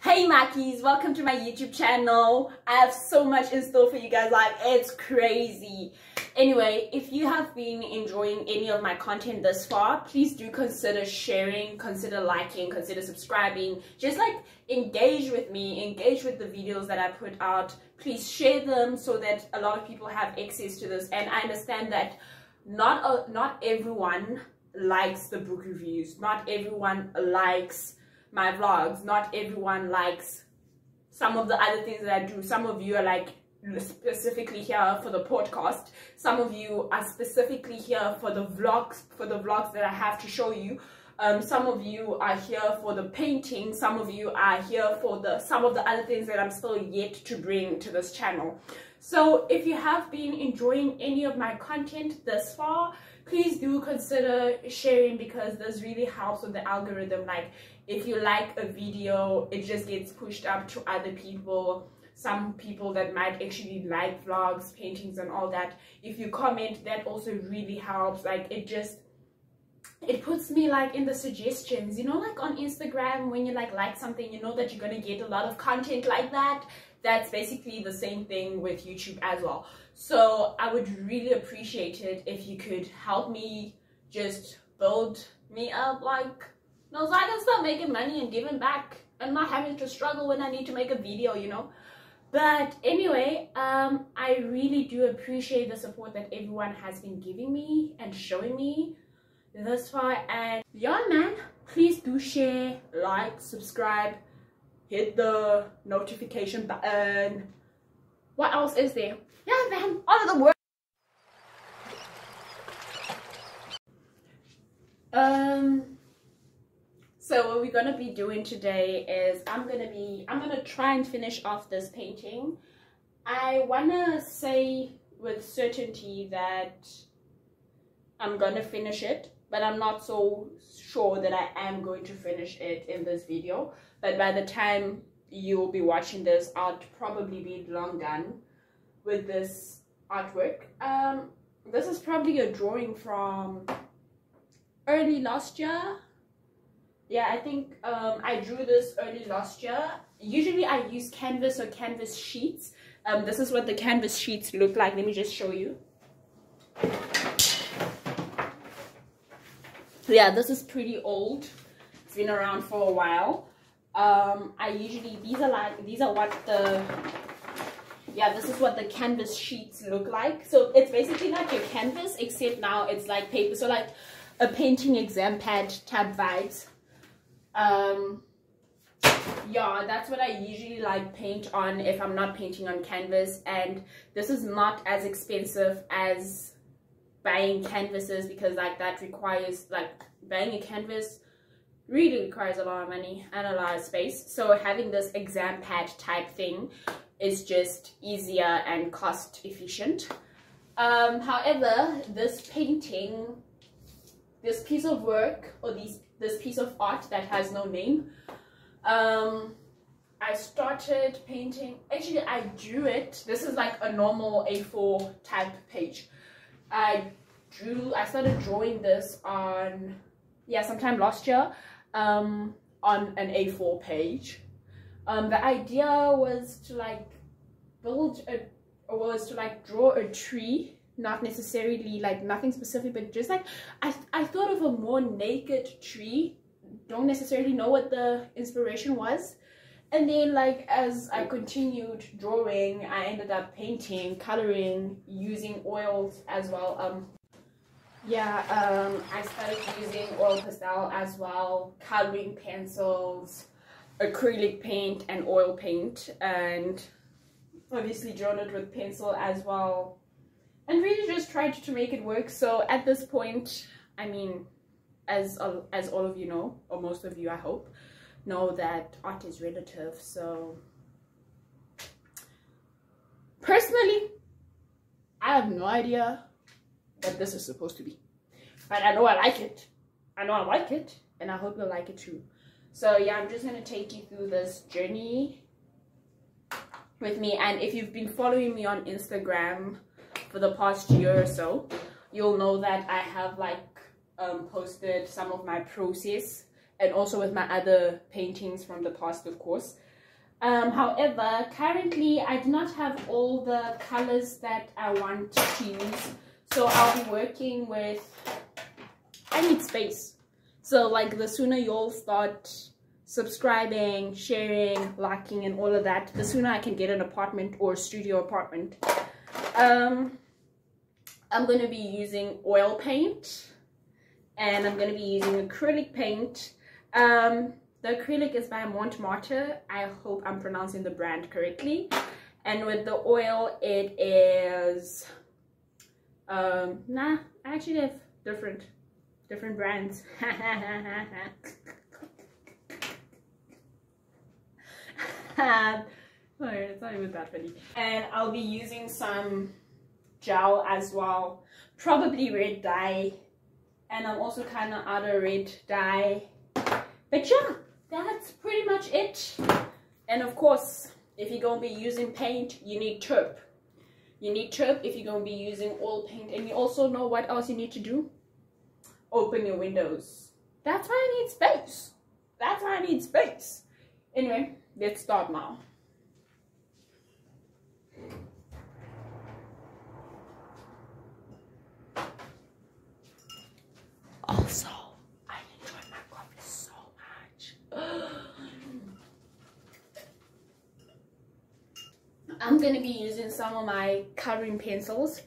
Hey Mackies, welcome to my YouTube channel. I have so much in store for you guys, like it's crazy. Anyway, if you have been enjoying any of my content thus far, please do consider sharing, consider liking, consider subscribing. Just like engage with me, engage with the videos that I put out. Please share them so that a lot of people have access to this. And I understand that not everyone likes the book reviews, not everyone likes my vlogs, not everyone likes some of the other things that I do. Some of you are like specifically here for the podcast, some of you are specifically here for the vlogs that I have to show you. Some of you are here for the painting, some of you are here for some of the other things that I'm still yet to bring to this channel. So if you have been enjoying any of my content thus far, please do consider sharing, because this really helps with the algorithm. Like if you like a video, it just gets pushed up to other people, some people that might actually like vlogs, paintings and all that. If you comment, that also really helps. Like it puts me like in the suggestions, you know, like on Instagram when you like something, you know that you're gonna get a lot of content like that. That's basically the same thing with YouTube as well. So I would really appreciate it if you could help me just build me up, like, so I can start making money and giving back and not having to struggle when I need to make a video, you know. But anyway, I really do appreciate the support that everyone has been giving me and showing me thus far. And yeah, man, please do share, like, subscribe, hit the notification button. What else is there? Yeah, man, all of the work. So what we're gonna be doing today is I'm gonna try and finish off this painting. I wanna say with certainty that I'm gonna finish it, but I'm not so sure that I am going to finish it in this video. But by the time you'll be watching this, I'll probably be long done with this artwork. This is probably a drawing from early last year. Yeah, I think I drew this early last year. Usually I use canvas or canvas sheets. This is what the canvas sheets look like. Let me just show you. Yeah, this is pretty old. It's been around for a while. This is what the canvas sheets look like. So it's basically like your canvas, except now it's like paper. So like a painting exam pad type vibes. Yeah, that's what I usually like paint on if I'm not painting on canvas. And this is not as expensive as buying canvases, because like that requires, like, buying a canvas really requires a lot of money and a lot of space. So having this exam pad type thing is just easier and cost efficient. However, this painting, this piece of work, or this piece of art that has no name, I started painting, actually I drew it. This is like a normal A4 type page. I started drawing this on, yeah, sometime last year, on an A4 page. The idea was to like draw a tree, not necessarily like nothing specific, but just like I thought of a more naked tree. Don't necessarily know what the inspiration was. And then like as I continued drawing, I ended up painting, coloring, using oils as well. I started using oil pastel as well, coloring pencils, acrylic paint and oil paint, and obviously drawn it with pencil as well, and really just tried to make it work. So at this point, I mean, as all of you know, or most of you I hope know, that art is relative. So personally, I have no idea what this is supposed to be, but I know I like it. I know I like it, and I hope you'll like it too. So yeah, I'm just gonna take you through this journey with me. And if you've been following me on Instagram for the past year or so, you'll know that I have like posted some of my process, and also with my other paintings from the past, of course. However, currently I do not have all the colors that I want to use, so I'll be working with, I need space. So like the sooner you all start subscribing, sharing, liking and all of that, the sooner I can get an apartment or studio apartment. I'm going to be using oil paint, and I'm going to be using acrylic paint. The acrylic is by Montmartre. I hope I'm pronouncing the brand correctly. And with the oil, it is I actually have different brands. It's not even that funny. And I'll be using some gel as well, probably red dye, and I'm also kind of out of red dye. But yeah, that's pretty much it. And of course, if you're going to be using paint, you need taupe. You need taupe if you're going to be using oil paint. And you also know what else you need to do? Open your windows. That's why I need space. That's why I need space. Anyway, let's start now. Also, I enjoy my coffee so much. I'm going to be using some of my coloring pencils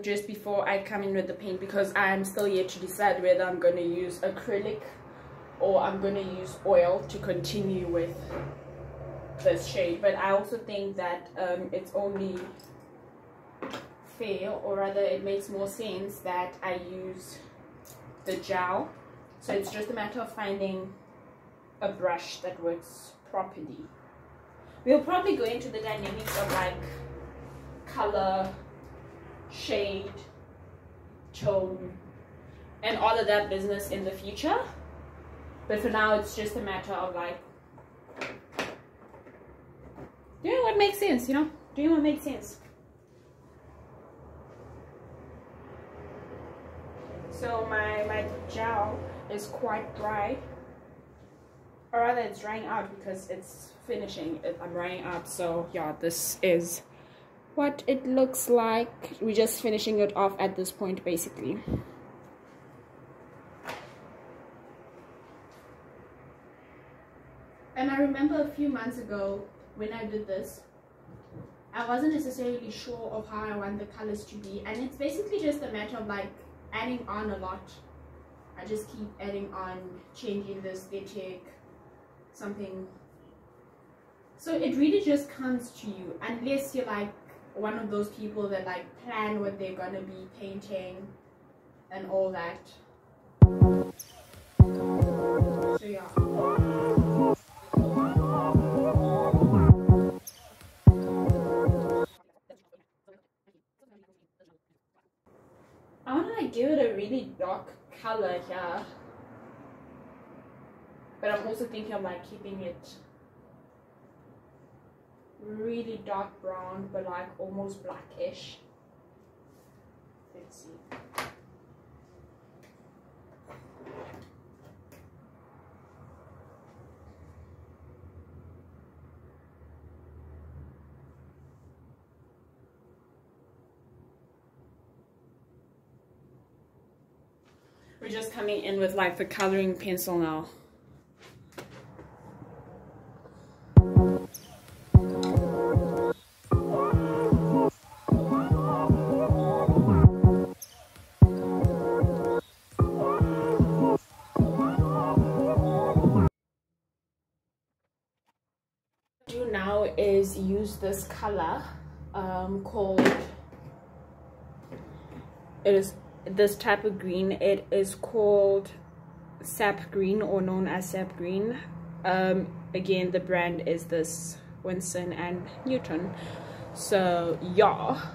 just before I come in with the paint, because I'm still yet to decide whether I'm going to use acrylic or I'm going to use oil to continue with this shade. But I also think that it's only fair, or rather it makes more sense that I use the gel. So it's just a matter of finding a brush that works properly. We'll probably go into the dynamics of like color, shade, tone, and all of that business in the future. But for now, it's just a matter of like doing what makes sense, you know? Doing what makes sense. So my gel is quite dry, or rather it's drying out because it's finishing. I'm drying out, so yeah, this is what it looks like. We're just finishing it off at this point basically. And I remember a few months ago when I did this, I wasn't necessarily sure of how I want the colors to be, and it's basically just a matter of like adding on a lot. I just keep adding on, changing the aesthetic, something. So it really just comes to you, unless you're like one of those people that like plan what they're gonna be painting and all that. So yeah. I want to like give it a really dark color here, but I'm also thinking of like keeping it really dark brown, but like almost blackish. Let's see. We're just coming in with like the coloring pencil now. What I do now is use this color called, it is this type of green. It is called sap green, or known as sap green. Again, the brand is this Winston and Newton. So yeah,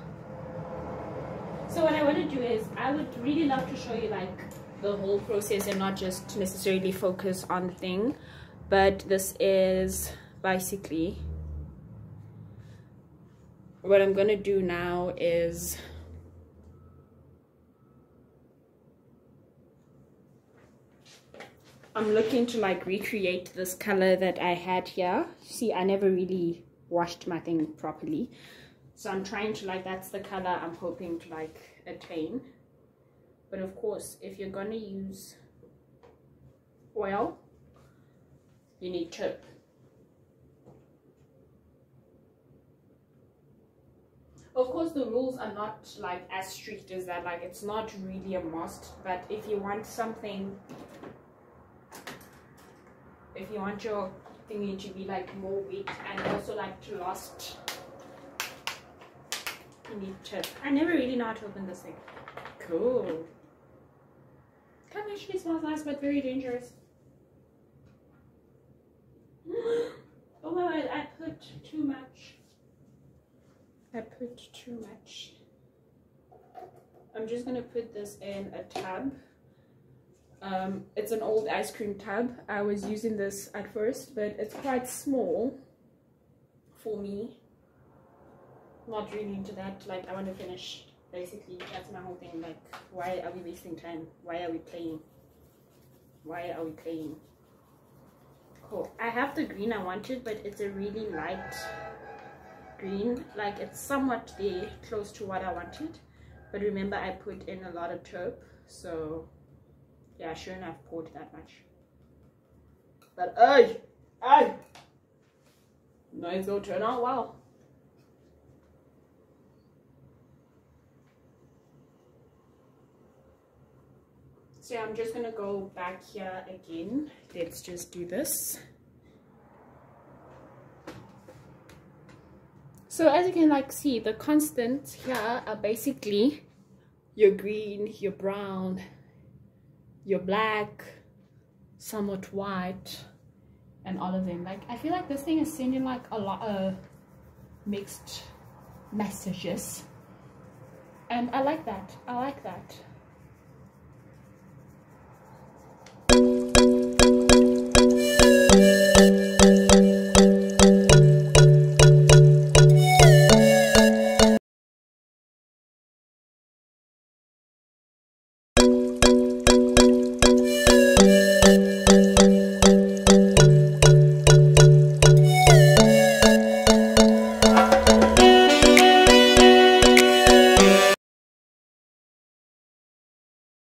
so what I want to do is I would really love to show you like the whole process and not just necessarily focus on the thing, but this is basically what I'm gonna do now. Is I'm looking to like recreate this color that I had here. See, I never really washed my thing properly, so I'm trying to like, that's the color I'm hoping to like attain. But of course, if you're gonna use oil, you need tip. Of course, the rules are not like as strict as that, like it's not really a must, but if you want something, if you want your thingy to be like more wet and also like to last, you need tip. I never really know how to open this thing. Cool. Kind of actually smells nice, but very dangerous. Oh my god, I put too much. I'm just gonna put this in a tub. It's an old ice cream tub. I was using this at first, but it's quite small for me. Not really into that. Like, I want to finish. Basically, that's my whole thing. Like, why are we wasting time? Why are we playing? Cool. I have the green I wanted, but it's a really light green. Like, it's somewhat there, close to what I wanted. But remember, I put in a lot of taupe, so yeah, I shouldn't have poured that much. But no, it's gonna turn out well. So I'm just gonna go back here again. Let's just do this. So as you can like see, the constants here are basically your green, your brown, your black, somewhat white, and all of them. Like, I feel like this thing is sending like a lot of mixed messages, and I like that.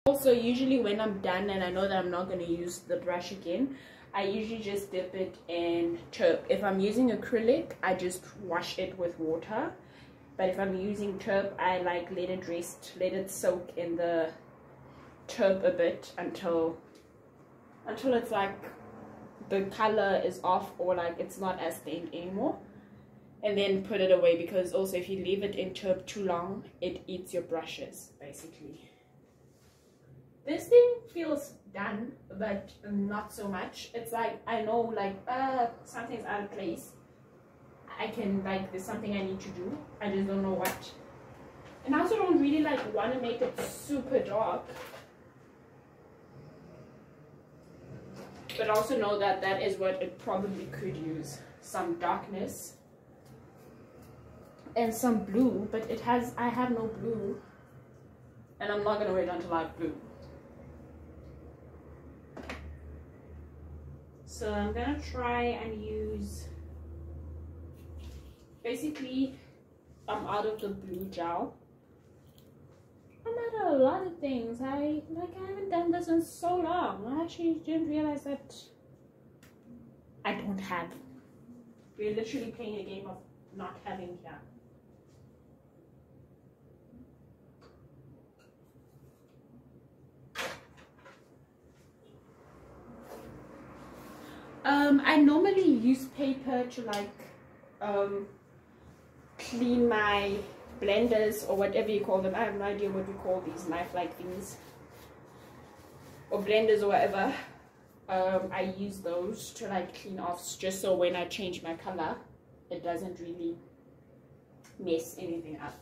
Also, usually when I'm done and I know that I'm not going to use the brush again, I usually just dip it in taupe. If I'm using acrylic, I just wash it with water. But if I'm using taupe, I like let it rest, let it soak in the taupe a bit until it's like the color is off, or like it's not as stained anymore. And then put it away, because also if you leave it in taupe too long, it eats your brushes basically. This thing feels done, but not so much. It's like, I know like something's out of place. I can like, there's something I need to do. I just don't know what. And I also don't really like want to make it super dark. But also know that that is what it probably could use. Some darkness. And some blue, but it has, I have no blue. And I'm not going to wait until I have blue. So I'm gonna try and use, basically I'm out of the blue gel. I'm out of a lot of things. I haven't done this in so long. I actually didn't realize that I don't have. We're literally playing a game of not having here. I normally use paper to like clean my blenders or whatever you call them. I have no idea what we call these knife-like things, or blenders or whatever. I use those to like clean off, just so when I change my color, it doesn't really mess anything up.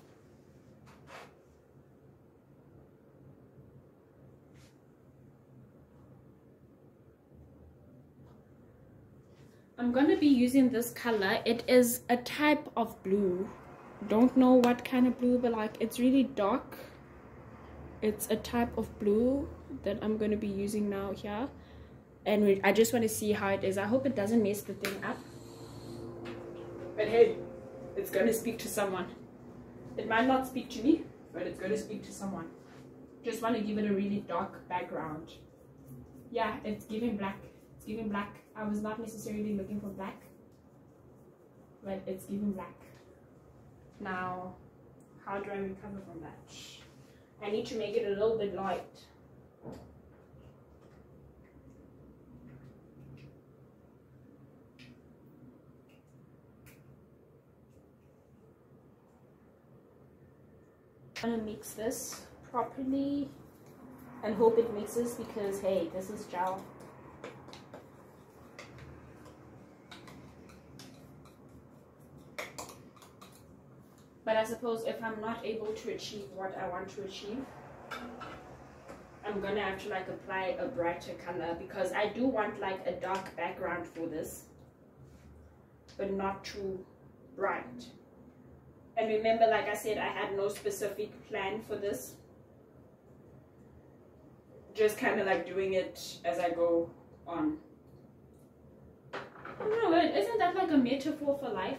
I'm going to be using this color. It is a type of blue. Don't know what kind of blue, but like it's really dark. It's a type of blue that I'm going to be using now here. and I just want to see how it is. I hope it doesn't mess the thing up. But hey, it's going to speak to someone. It might not speak to me, but it's going to speak to someone. Just want to give it a really dark background. Yeah, it's giving black. It's giving black. I was not necessarily looking for black, but it's giving black. Now, how do I recover from that? I need to make it a little bit light. I'm gonna mix this properly and hope it mixes, because hey, this is gel. But I suppose if I'm not able to achieve what I want to achieve, I'm gonna have to like apply a brighter color, because I do want like a dark background for this, but not too bright. And remember, like I said, I had no specific plan for this. Just kind of like doing it as I go on. I don't know, isn't that like a metaphor for life?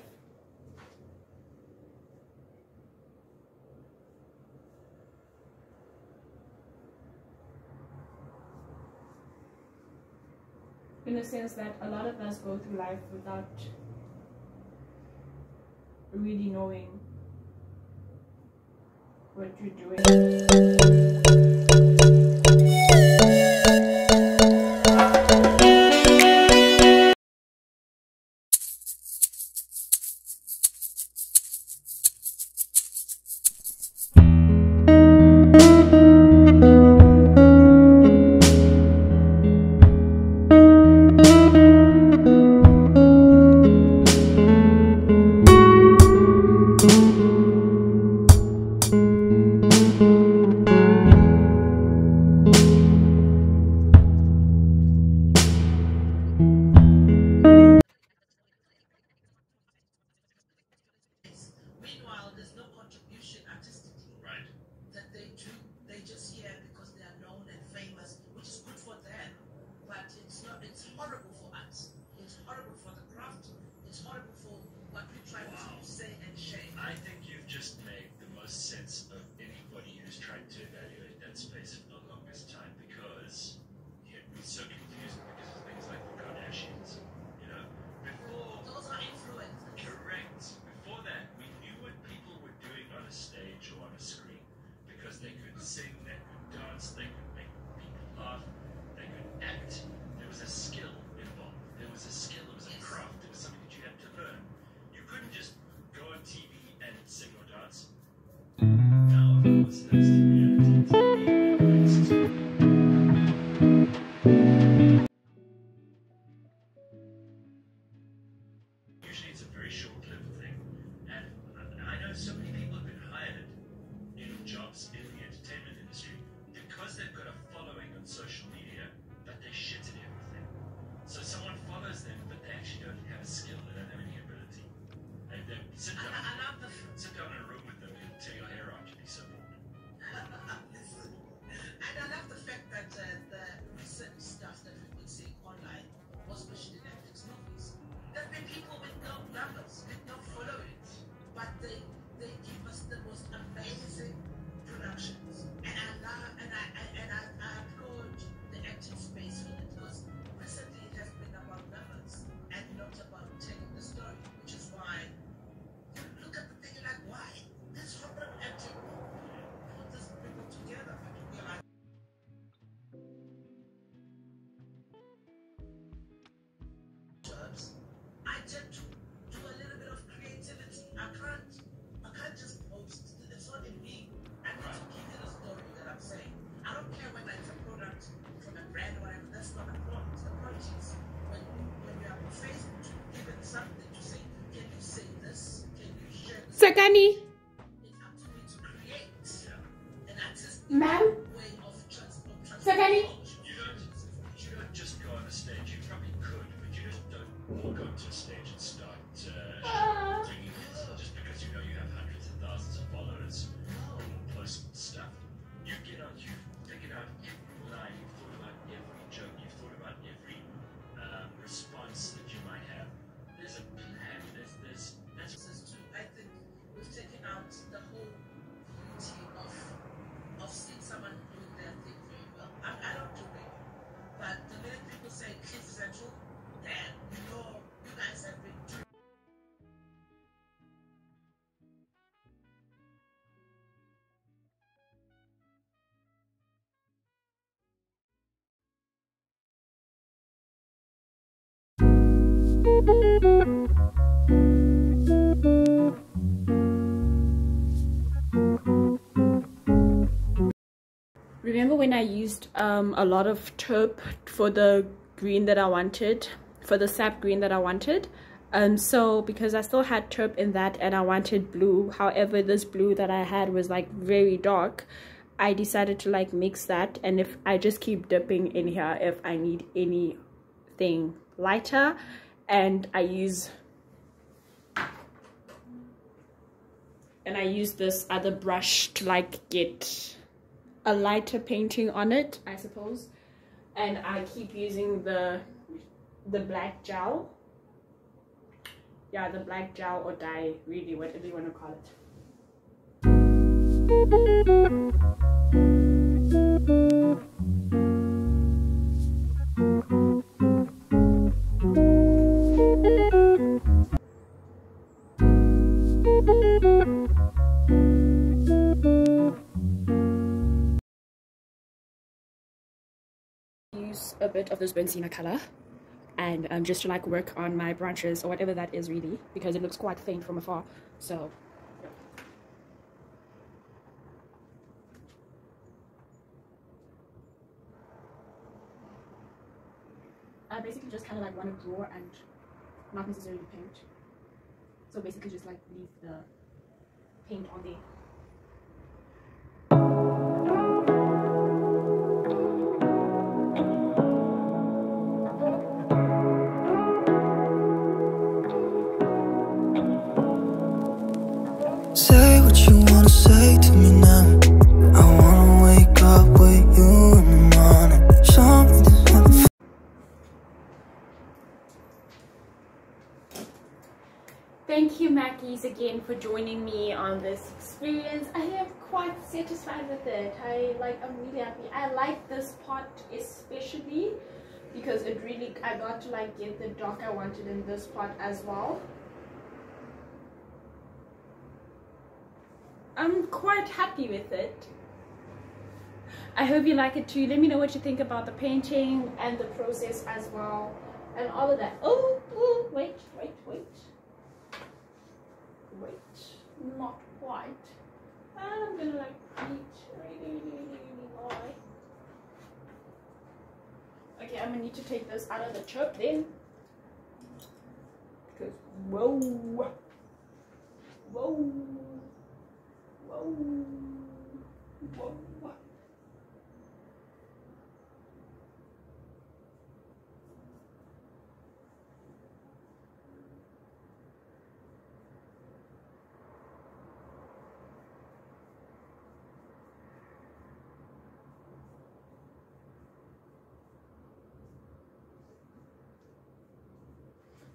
In the sense that a lot of us go through life without really knowing what you're doing. Sakani. Ma'am? Sakani? You don't just go on a stage. You probably could, but you just don't walk onto a stage and start singing it just because you know you have hundreds of thousands of followers and post stuff. You get out, you figured out every line, you've thought about every joke, you've thought about every Remember when I used a lot of taupe for the green that I wanted, for the sap green that I wanted? So because I still had taupe in that and I wanted blue, however this blue that I had was like very dark, I decided to like mix that, and if I just keep dipping in here if I need anything lighter, and I use this other brush to like get a lighter painting on it, I suppose. And I keep using the black gel. Yeah, the black gel or dye, really, whatever you want to call it. Use a bit of this Benzina color, and just to like work on my branches or whatever that is, really, because it looks quite faint from afar. So yeah. I basically just kind of like want to draw and not necessarily paint. So basically just like leave the paint on there. Say what you wanna say to me now. I wanna wake up with you in the morning. Show me this motherfucker. Thank you, Mackies, again for joining me on this experience. I am quite satisfied with it. I'm really happy. I like this part especially because it really, I got to like get the dark I wanted in this part as well. I'm quite happy with it. I hope you like it too. Let me know what you think about the painting and the process as well, and all of that. Oh, wait, not quite. I'm gonna like reach really high. Okay, I'm gonna need to take this out of the taupe then, because whoa.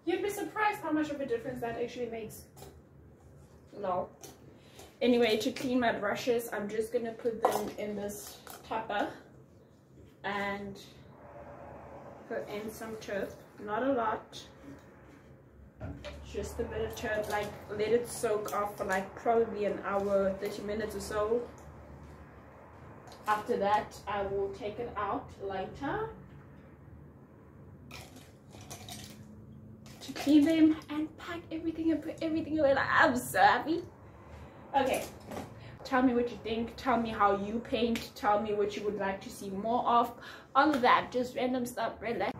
You'd be surprised how much of a difference that actually makes. No. Anyway, to clean my brushes, I'm just gonna put them in this topper and put in some taupe. Not a lot, just a bit of taupe. Like, let it soak off for like probably an hour, 30 minutes or so. After that, I will take it out later to clean them and pack everything and put everything away. Like, I'm so happy. Okay, tell me what you think, tell me how you paint, tell me what you would like to see more of, all of that, just random stuff, relax.